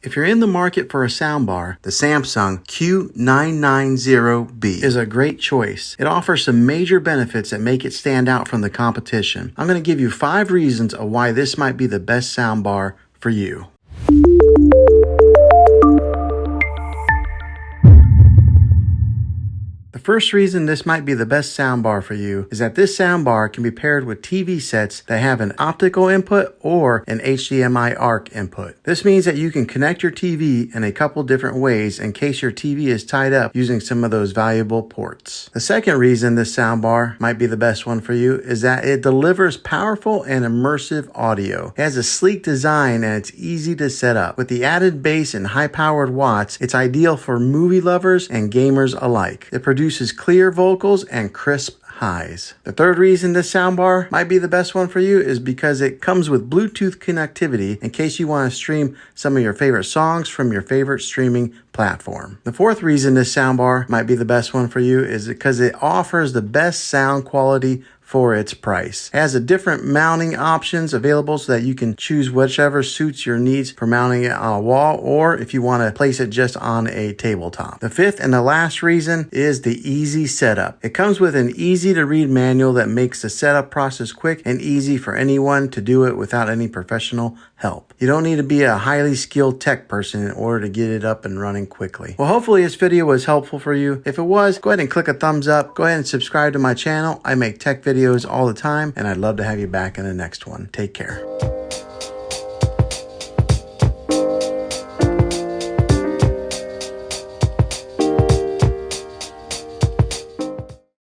If you're in the market for a soundbar, the Samsung Q990B is a great choice. It offers some major benefits that make it stand out from the competition. I'm going to give you 5 reasons of why this might be the best soundbar for you. The first reason this might be the best soundbar for you is that this soundbar can be paired with TV sets that have an optical input or an HDMI ARC input. This means that you can connect your TV in a couple different ways in case your TV is tied up using some of those valuable ports. The second reason this soundbar might be the best one for you is that it delivers powerful and immersive audio. It has a sleek design and it's easy to set up. With the added bass and high-powered watts, it's ideal for movie lovers and gamers alike. It produces clear vocals and crisp highs. The third reason this soundbar might be the best one for you is because it comes with Bluetooth connectivity in case you want to stream some of your favorite songs from your favorite streaming platform. The fourth reason this soundbar might be the best one for you is because it offers the best sound quality for its price. It has a different mounting options available so that you can choose whichever suits your needs for mounting it on a wall or if you want to place it just on a tabletop. The fifth and the last reason is the easy setup. It comes with an easy to read manual that makes the setup process quick and easy for anyone to do it without any professional help. You don't need to be a highly skilled tech person in order to get it up and running quickly. Well, hopefully this video was helpful for you. If it was, go ahead and click a thumbs up. Go ahead and subscribe to my channel. I make tech videos all the time, and I'd love to have you back in the next one. Take care.